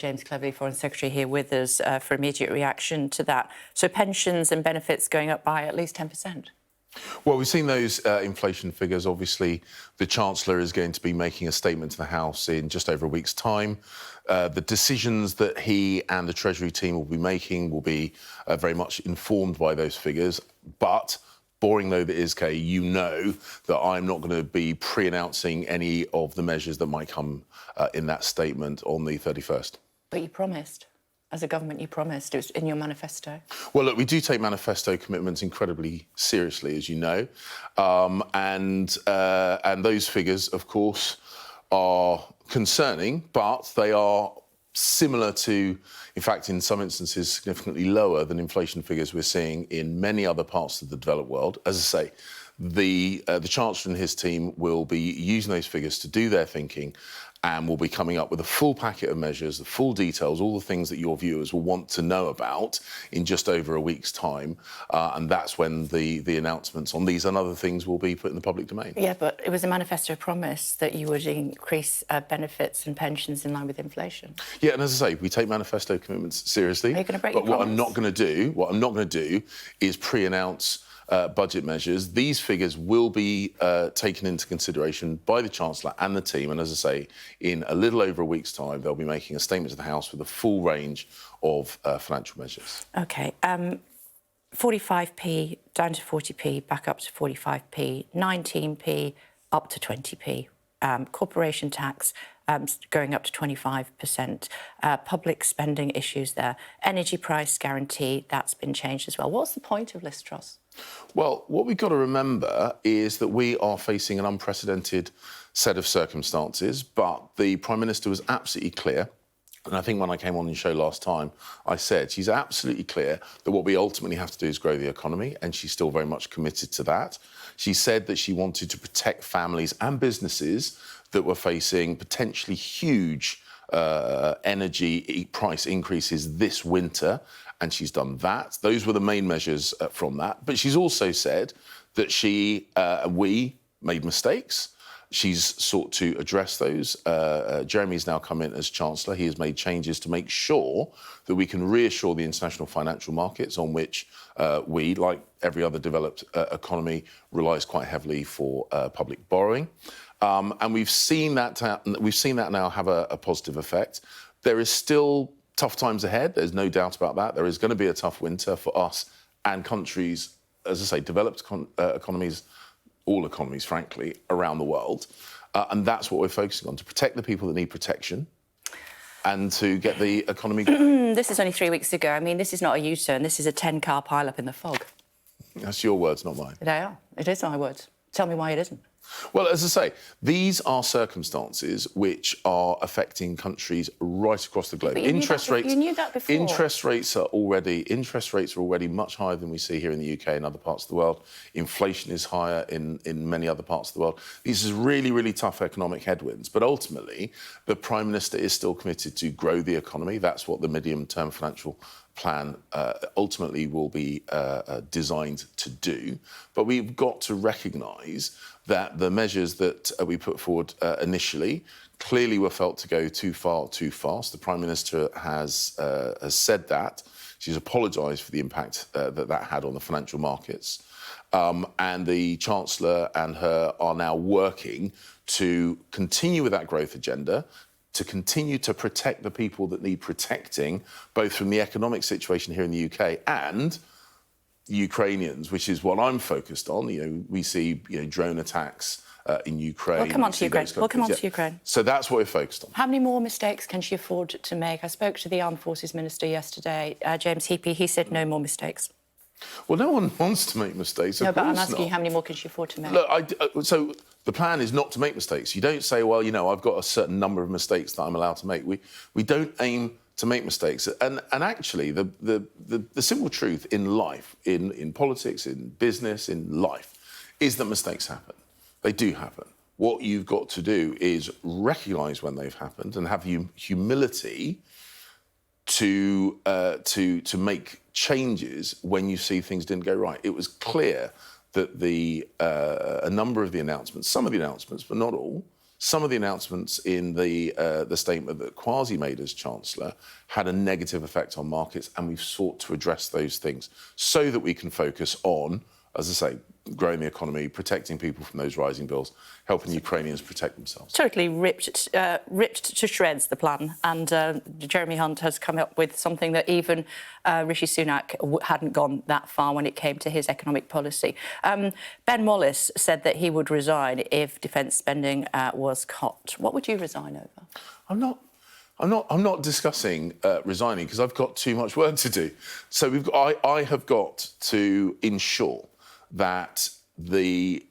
James Cleverly, Foreign Secretary, here with us for immediate reaction to that. So pensions and benefits going up by at least 10%. Well, we've seen those inflation figures. Obviously, the Chancellor is going to be making a statement to the House in just over a week's time. The decisions that he and the Treasury team will be making will be very much informed by those figures. But boring though that is, Kay, you know that I'm not going to be pre-announcing any of the measures that might come in that statement on the 31st. But you promised. As a government, you promised. It was in your manifesto. Well, look, we do take manifesto commitments incredibly seriously, as you know. And those figures, of course, are concerning, but they are similar to, in fact, in some instances, significantly lower than inflation figures we're seeing in many other parts of the developed world. As I say, the Chancellor and his team will be using those figures to do their thinking and will be coming up with a full packet of measures, the full details, all the things that your viewers will want to know about in just over a week's time. And that's when the announcements on these and other things will be put in the public domain. Yeah, but it was a manifesto promise that you would increase benefits and pensions in line with inflation. Yeah, and as I say, we take manifesto commitments seriously. Are you going to break your promise? What I'm not going to do is pre-announce budget measures. These figures will be taken into consideration by the Chancellor and the team. And as I say, in a little over a week's time, they'll be making a statement to the House with a full range of financial measures. OK. 45p down to 40p, back up to 45p, 19p up to 20p. Corporation tax going up to 25%. Public spending issues there. Energy price guarantee, that's been changed as well. What's the point of Liz Truss? Well, what we've got to remember is that we are facing an unprecedented set of circumstances, but the Prime Minister was absolutely clear. And I think when I came on the show last time, I said she's absolutely clear that what we ultimately have to do is grow the economy, and she's still very much committed to that. She said that she wanted to protect families and businesses that were facing potentially huge energy price increases this winter, and she's done that. Those were the main measures from that. But she's also said that we made mistakes. She's sought to address those. Jeremy's now come in as Chancellor. He has made changes to make sure that we can reassure the international financial markets on which we, like every other developed economy, relies quite heavily for public borrowing. And we've seen that now have a positive effect. There is still tough times ahead. There's no doubt about that. There is going to be a tough winter for us and countries, as I say, developed economies, all economies, frankly, around the world. And that's what we're focusing on, to protect the people that need protection and to get the economy... This is only 3 weeks ago. I mean, this is not a U-turn. This is a 10-car pile-up in the fog. That's your words, not mine. They are. It is my words. Tell me why it isn't. Well, as I say, these are circumstances which are affecting countries right across the globe. You knew that before. Interest rates are already much higher than we see here in the UK and other parts of the world. Inflation is higher in many other parts of the world. These are really, really tough economic headwinds. But ultimately, the Prime Minister is still committed to grow the economy. That's what the medium-term financial plan ultimately will be designed to do. But we've got to recognise that the measures that we put forward initially clearly were felt to go too far, too fast. The Prime Minister has said that. She's apologised for the impact that had on the financial markets. And the Chancellor and her are now working to continue with that growth agenda, to continue to protect the people that need protecting, both from the economic situation here in the UK and Ukrainians, which is what I'm focused on. You know, we see drone attacks in Ukraine. We'll come on to Ukraine. So that's what we're focused on. How many more mistakes can she afford to make? I spoke to the Armed Forces Minister yesterday, James Heappey. He said no more mistakes. Well, no one wants to make mistakes. No, but I'm asking you, how many more can she afford to make? Look, so the plan is not to make mistakes. You don't say, well, I've got a certain number of mistakes that I'm allowed to make. We don't aim to make mistakes. And actually, the simple truth in life, in politics, in business, in life, is that mistakes happen. They do happen. What you've got to do is recognise when they've happened and have humility to make changes when you see things didn't go right. It was clear that a number of the announcements, some of the announcements, but not all, some of the announcements in the statement that Kwasi made as Chancellor had a negative effect on markets, and we've sought to address those things so that we can focus on, as I say, growing the economy, protecting people from those rising bills, helping Ukrainians protect themselves. Totally ripped to shreds, the plan. And Jeremy Hunt has come up with something that even Rishi Sunak hadn't gone that far when it came to his economic policy. Ben Wallace said that he would resign if defence spending was cut. What would you resign over? I'm not discussing resigning because I've got too much work to do. So I have got to ensure that the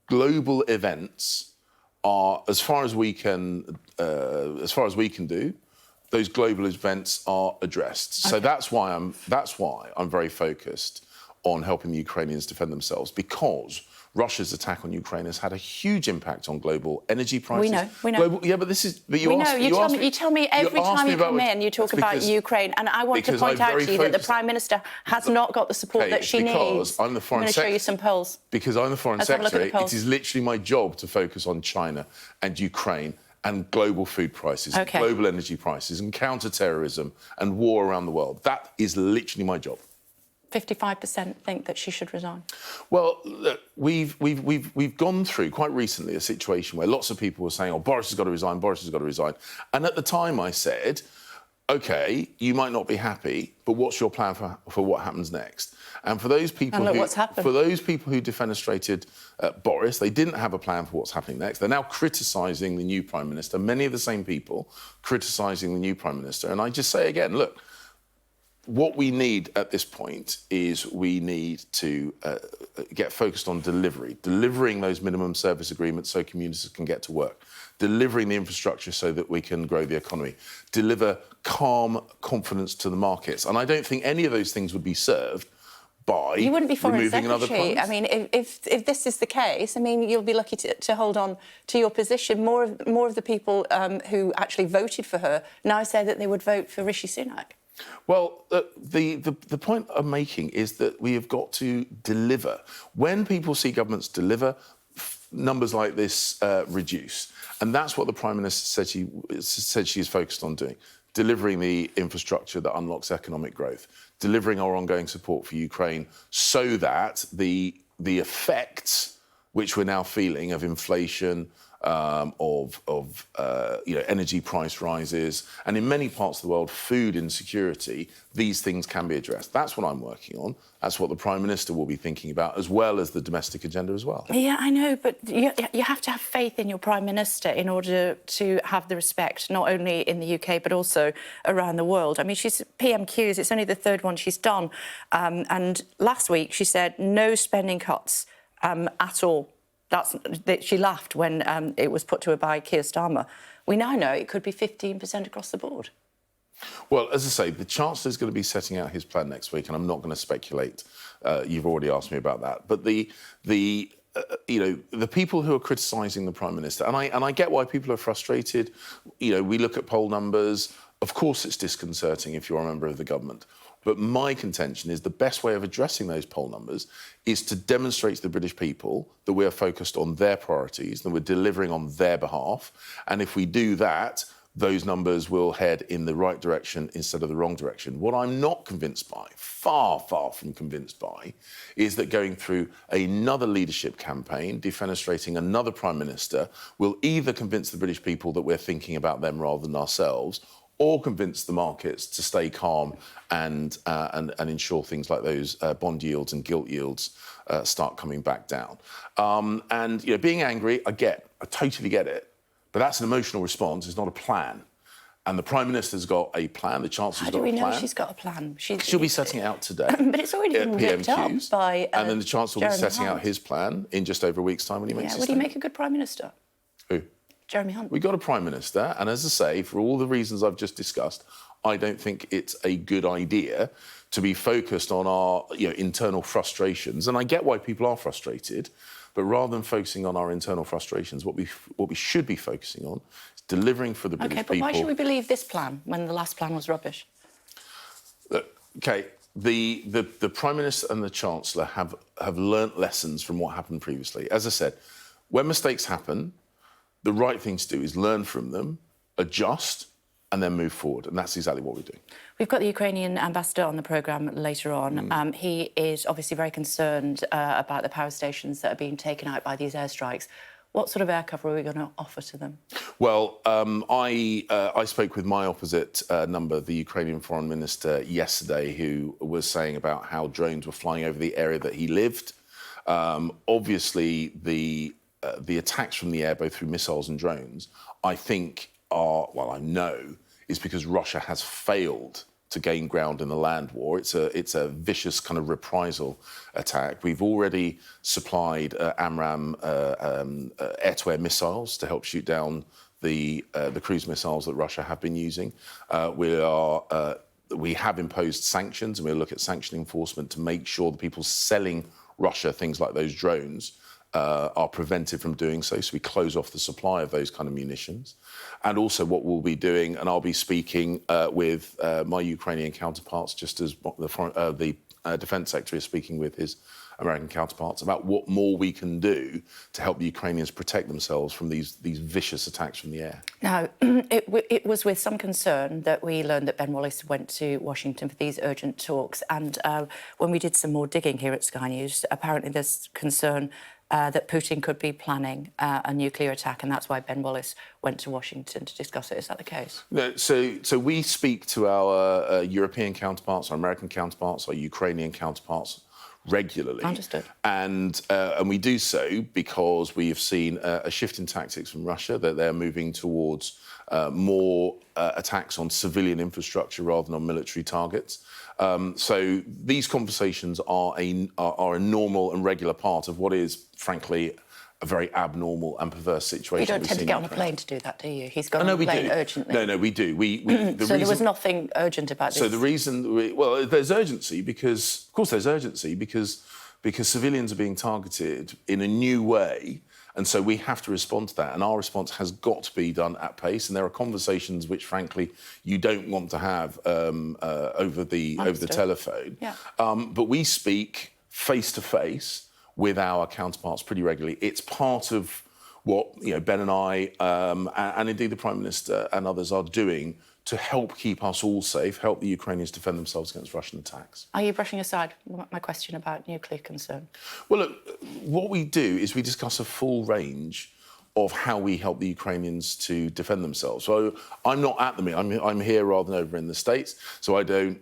global events are, as far as we can do, those global events are addressed. Okay. So that's why I'm very focused on helping the Ukrainians defend themselves, because Russia's attack on Ukraine has had a huge impact on global energy prices. We know. Yeah, but this is... But you tell me every time you come in, you talk about Ukraine, and I want to point out to you that the Prime Minister has not got the support that she needs. Because I'm the Foreign Secretary. I'm going to show you some polls. Because I'm the Foreign Secretary, it is literally my job to focus on China and Ukraine and global food prices, and global energy prices, and counter-terrorism and war around the world. That is literally my job. 55% think that she should resign. Well, look, we've gone through quite recently a situation where lots of people were saying, "Oh, Boris has got to resign. Boris has got to resign." And at the time, I said, "OK, you might not be happy, but what's your plan for what happens next?" And for those people, what's happened. For those people who defenestrated Boris, they didn't have a plan for what's happening next. They're now criticising the new Prime Minister. Many of the same people criticising the new Prime Minister. And I just say again, look. What we need at this point is we need to get focused on delivering those minimum service agreements so communities can get to work, delivering the infrastructure so that we can grow the economy, deliver calm confidence to the markets. And I don't think any of those things would be served by you wouldn't be Foreign removing another Secretary. I mean, if this is the case, I mean, you'll be lucky to hold on to your position. More of the people who actually voted for her now say that they would vote for Rishi Sunak. Well, the point I'm making is that we have got to deliver. When people see governments deliver, numbers like this reduce. And that's what the Prime Minister said she is focused on doing, delivering the infrastructure that unlocks economic growth, delivering our ongoing support for Ukraine so that the effects which we're now feeling of inflation, energy price rises, and in many parts of the world, food insecurity, these things can be addressed. That's what I'm working on. That's what the Prime Minister will be thinking about, as well as the domestic agenda as well. Yeah, I know, but you have to have faith in your Prime Minister in order to have the respect, not only in the UK, but also around the world. I mean, she's PMQs, it's only the third one she's done. And last week she said no spending cuts at all. She laughed when it was put to her by Keir Starmer. We now know it could be 15% across the board. Well, as I say, the Chancellor is going to be setting out his plan next week, and I'm not going to speculate. You've already asked me about that. But the people who are criticising the Prime Minister, and I get why people are frustrated. We look at poll numbers. Of course, it's disconcerting if you're a member of the government. But my contention is the best way of addressing those poll numbers is to demonstrate to the British people that we are focused on their priorities, that we're delivering on their behalf. And if we do that, those numbers will head in the right direction instead of the wrong direction. What I'm not convinced by, far from convinced by, is that going through another leadership campaign, defenestrating another Prime Minister, will either convince the British people that we're thinking about them rather than ourselves, or convince the markets to stay calm and ensure things like those bond yields and gilt yields start coming back down. Being angry, I totally get it, but that's an emotional response. It's not a plan. And the Prime Minister's got a plan. The Chancellor's got a plan. How do we know she's got a plan? She'll be setting it out today. But it's already been ripped up by and then the Chancellor will be setting Hunt. out his plan in just over a week's time when he makes his Would he make a good Prime Minister? Who? Jeremy Hunt. We've got a Prime Minister, and as I say, for all the reasons I've just discussed, I don't think it's a good idea to be focused on our internal frustrations. And I get why people are frustrated, but rather than focusing on our internal frustrations, what we should be focusing on is delivering for the British people. OK, but why should we believe this plan when the last plan was rubbish? OK, the Prime Minister and the Chancellor have learnt lessons from what happened previously. As I said, when mistakes happen, the right thing to do is learn from them, adjust, and then move forward. And that's exactly what we're doing. We've got the Ukrainian ambassador on the programme later on. He is obviously very concerned about the power stations that are being taken out by these airstrikes. What sort of air cover are we going to offer to them? Well, I spoke with my opposite number, the Ukrainian foreign minister, yesterday, who was saying about how drones were flying over the area that he lived. Obviously, the attacks from the air, both through missiles and drones, I think I know, is because Russia has failed to gain ground in the land war. It's a vicious kind of reprisal attack. We've already supplied AMRAAM air-to-air missiles to help shoot down the cruise missiles that Russia have been using. We have imposed sanctions, and we'll look at sanction enforcement to make sure the people selling Russia things like those drones are prevented from doing so. So we close off the supply of those kind of munitions. And also what we'll be doing, and I'll be speaking with my Ukrainian counterparts, just as the Defence Secretary is speaking with his American counterparts, about what more we can do to help the Ukrainians protect themselves from these vicious attacks from the air. Now, it was with some concern that we learned that Ben Wallace went to Washington for these urgent talks. And when we did some more digging here at Sky News, apparently there's concern that Putin could be planning a nuclear attack, and that's why Ben Wallace went to Washington to discuss it. Is that the case? No, so we speak to our European counterparts, our American counterparts, our Ukrainian counterparts regularly. Understood. And we do so because we have seen a shift in tactics from Russia, that they're moving towards more attacks on civilian infrastructure rather than on military targets. So these conversations are a normal and regular part of what is, frankly, a very abnormal and perverse situation. You don't tend to get on a plane to do that, do you? He's got on a plane urgently. No, we do. So there was nothing urgent about this? So the reason... there's urgency because... Of course there's urgency because civilians are being targeted in a new way, and so we have to respond to that. And our response has got to be done at pace, and there are conversations which, frankly, you don't want to have over the telephone. Yeah. But we speak face-to-face with our counterparts pretty regularly. It's part of what Ben and I, and indeed the Prime Minister and others are doing to help keep us all safe, help the Ukrainians defend themselves against Russian attacks. Are you brushing aside my question about nuclear concern? Well, look, what we do is we discuss a full range of how we help the Ukrainians to defend themselves. So I'm not at the meeting. I'm here rather than over in the States. So I don't,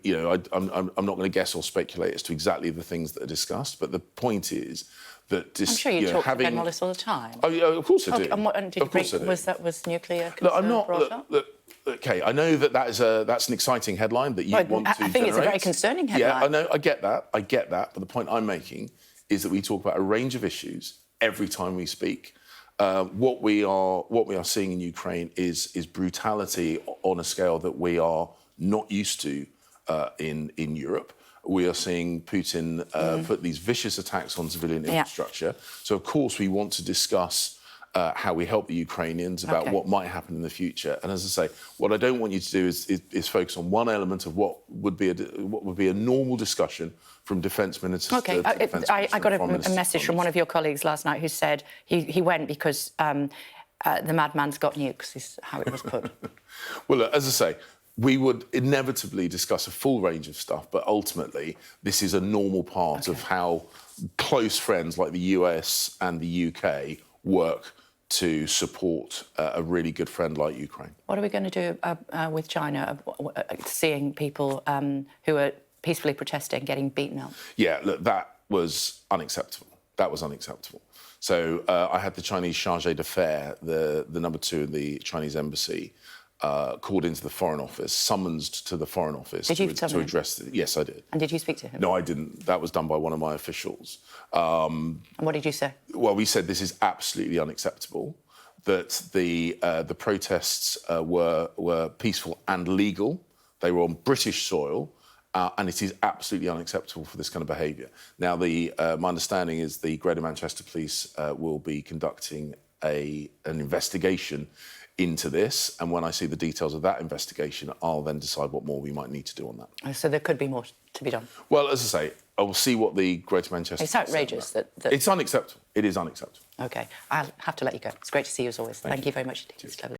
I'm not going to guess or speculate as to exactly the things that are discussed. But the point is that... I'm sure you talk to Ben Wallace all the time. Oh, yeah, of course I do. And did you bring, was nuclear concern look, I'm not, brought up? Look, OK, I know that's an exciting headline that you want to I think generate. it's a very concerning headline. Yeah, I know, I get that. But the point I'm making is that we talk about a range of issues every time we speak. What we are seeing in Ukraine is brutality on a scale that we are not used to in Europe. We are seeing Putin put these vicious attacks on civilian infrastructure. So, of course, we want to discuss how we help the Ukrainians about what might happen in the future. And as I say, what I don't want you to do is focus on one element of what would be a normal discussion from defence ministers. OK, I got a message from one of your colleagues last night who said he went because the madman's got nukes, is how it was put. Well, look, as I say, we would inevitably discuss a full range of stuff, but ultimately this is a normal part of how close friends like the US and the UK work to support a really good friend like Ukraine. What are we going to do with China, seeing people who are peacefully protesting getting beaten up? Yeah, look, that was unacceptable. So I had the Chinese chargé d'affaires, the number 2 in the Chinese embassy, called into the Foreign Office, summoned to the Foreign Office to address it. Yes, I did. And did you speak to him? No, I didn't. That was done by one of my officials. And what did you say? Well, we said this is absolutely unacceptable, that the protests were peaceful and legal. They were on British soil, and it is absolutely unacceptable for this kind of behaviour. Now, my understanding is the Greater Manchester Police will be conducting an investigation into this, and when I see the details of that investigation, I'll then decide what more we might need to do on that. So there could be more to be done? Well, as I say, I will see what the Greater Manchester... It's outrageous that... It's unacceptable. It is unacceptable. OK, I'll have to let you go. It's great to see you as always. Thank you very much indeed. It's lovely.